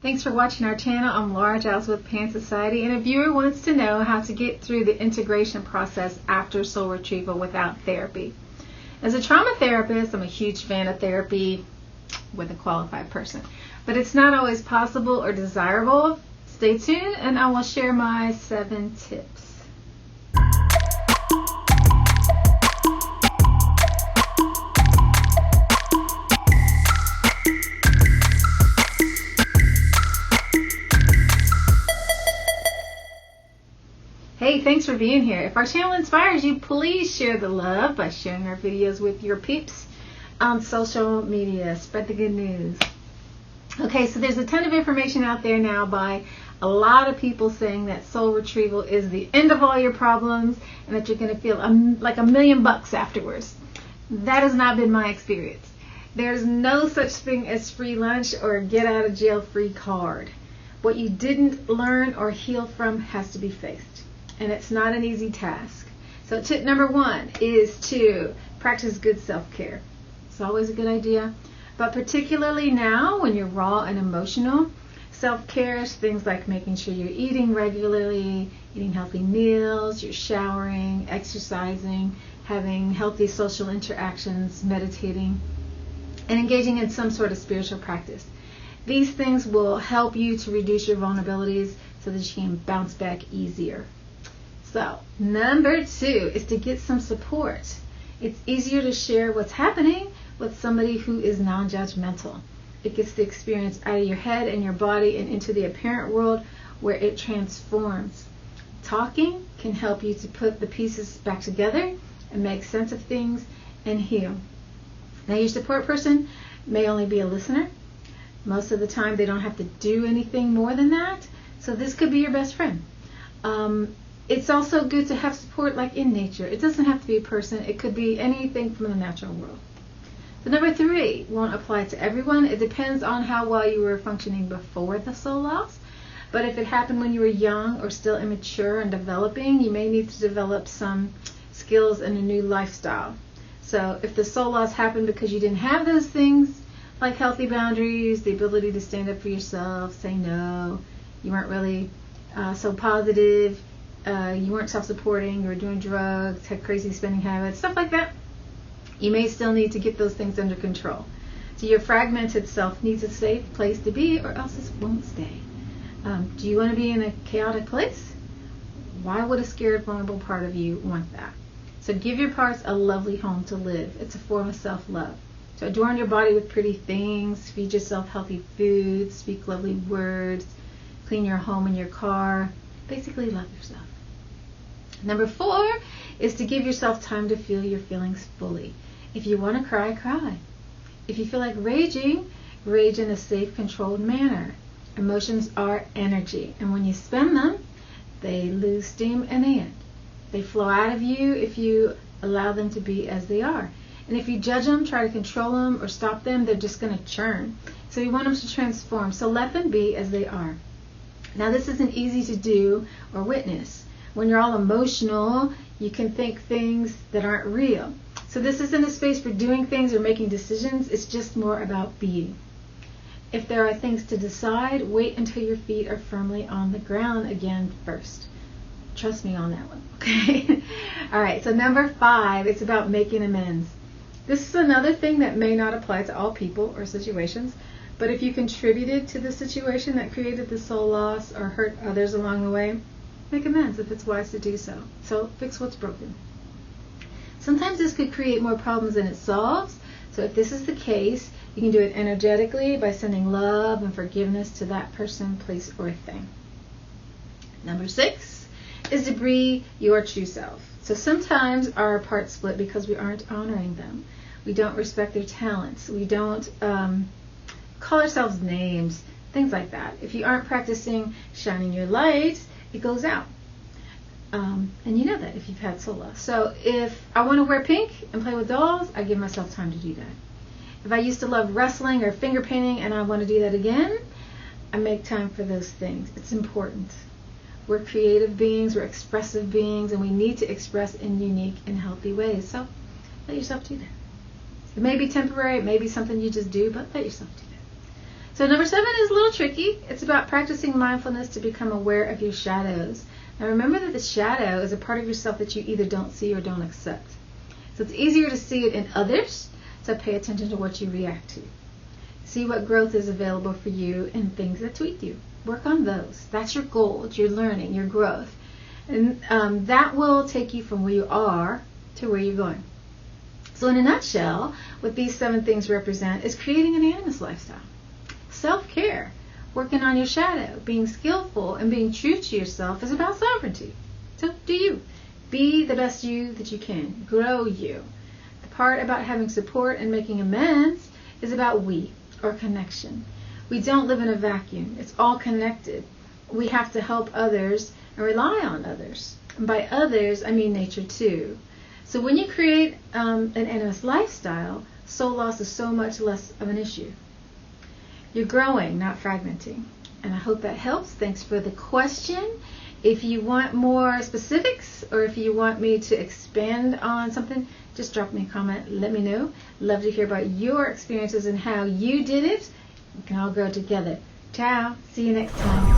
Thanks for watching our channel. I'm Laura, Giles of Pan Society, and a viewer wants to know how to get through the integration process after soul retrieval without therapy. As a trauma therapist, I'm a huge fan of therapy with a qualified person, but it's not always possible or desirable. Stay tuned and I will share my 7 tips. Hey, thanks for being here. If our channel inspires you, please share the love by sharing our videos with your peeps on social media. Spread the good news. Okay, so there's a ton of information out there now by a lot of people saying that soul retrieval is the end of all your problems and that you're going to feel like $1 million afterwards. That has not been my experience. There's no such thing as free lunch or get out of jail free card. What you didn't learn or heal from has to be faced. And it's not an easy task. So tip number 1 is to practice good self-care. It's always a good idea. But particularly now when you're raw and emotional, self-care is things like making sure you're eating regularly, eating healthy meals, you're showering, exercising, having healthy social interactions, meditating, and engaging in some sort of spiritual practice. These things will help you to reduce your vulnerabilities so that you can bounce back easier. So, number 2 is to get some support. It's easier to share what's happening with somebody who is non-judgmental. It gets the experience out of your head and your body and into the apparent world where it transforms. Talking can help you to put the pieces back together and make sense of things and heal. Now, your support person may only be a listener. Most of the time, they don't have to do anything more than that. So this could be your best friend. It's also good to have support like in nature. It doesn't have to be a person. It could be anything from the natural world. So number 3 won't apply to everyone. It depends on how well you were functioning before the soul loss. But if it happened when you were young or still immature and developing, you may need to develop some skills and a new lifestyle. So if the soul loss happened because you didn't have those things, like healthy boundaries, the ability to stand up for yourself, say no, you weren't really so positive, you weren't self-supporting, you were doing drugs, had crazy spending habits, stuff like that, you may still need to get those things under control. So your fragmented self needs a safe place to be or else it won't stay. Do you want to be in a chaotic place? Why would a scared, vulnerable part of you want that? So give your parts a lovely home to live. It's a form of self-love. So adorn your body with pretty things, feed yourself healthy foods, speak lovely words, clean your home and your car. Basically love yourself. Number 4 is to give yourself time to feel your feelings fully. If you want to cry, cry. If you feel like raging, rage in a safe, controlled manner. Emotions are energy, and when you spend them, they lose steam and they end. They flow out of you if you allow them to be as they are. And if you judge them, try to control them, or stop them, they're just going to churn. So you want them to transform. So let them be as they are. Now, this isn't easy to do or witness. When you're all emotional, you can think things that aren't real. So this isn't a space for doing things or making decisions. It's just more about being. If there are things to decide, wait until your feet are firmly on the ground again first. Trust me on that one, okay? All right, so number 5, it's about making amends. This is another thing that may not apply to all people or situations, but if you contributed to the situation that created the soul loss or hurt others along the way, make amends if it's wise to do so. So fix what's broken. Sometimes this could create more problems than it solves. So if this is the case, you can do it energetically by sending love and forgiveness to that person, place, or thing. Number 6 is to be your true self. So sometimes our parts split because we aren't honoring them. We don't respect their talents. We don't call ourselves names, things like that. If you aren't practicing shining your light, it goes out. And you know that if you've had soul loss. So if I want to wear pink and play with dolls, I give myself time to do that. If I used to love wrestling or finger painting and I want to do that again, I make time for those things. It's important. We're creative beings, we're expressive beings, and we need to express in unique and healthy ways. So let yourself do that. It may be temporary, it may be something you just do, but let yourself do that. So number 7 is a little tricky. It's about practicing mindfulness to become aware of your shadows. Now remember that the shadow is a part of yourself that you either don't see or don't accept. So it's easier to see it in others, so pay attention to what you react to. See what growth is available for you in things that tweak you. Work on those. That's your goal. It's your learning, your growth. And that will take you from where you are to where you're going. So in a nutshell, what these 7 things represent is creating an animist lifestyle. Self-care, working on your shadow, being skillful, and being true to yourself is about sovereignty. So do you. Be the best you that you can. Grow you. The part about having support and making amends is about we, or connection. We don't live in a vacuum. It's all connected. We have to help others and rely on others. And by others, I mean nature too. So when you create an animist lifestyle, soul loss is so much less of an issue. You're growing, not fragmenting. And I hope that helps. Thanks for the question. If you want more specifics or if you want me to expand on something, just drop me a comment. Let me know. Love to hear about your experiences and how you did it. We can all grow together. Ciao. See you next time.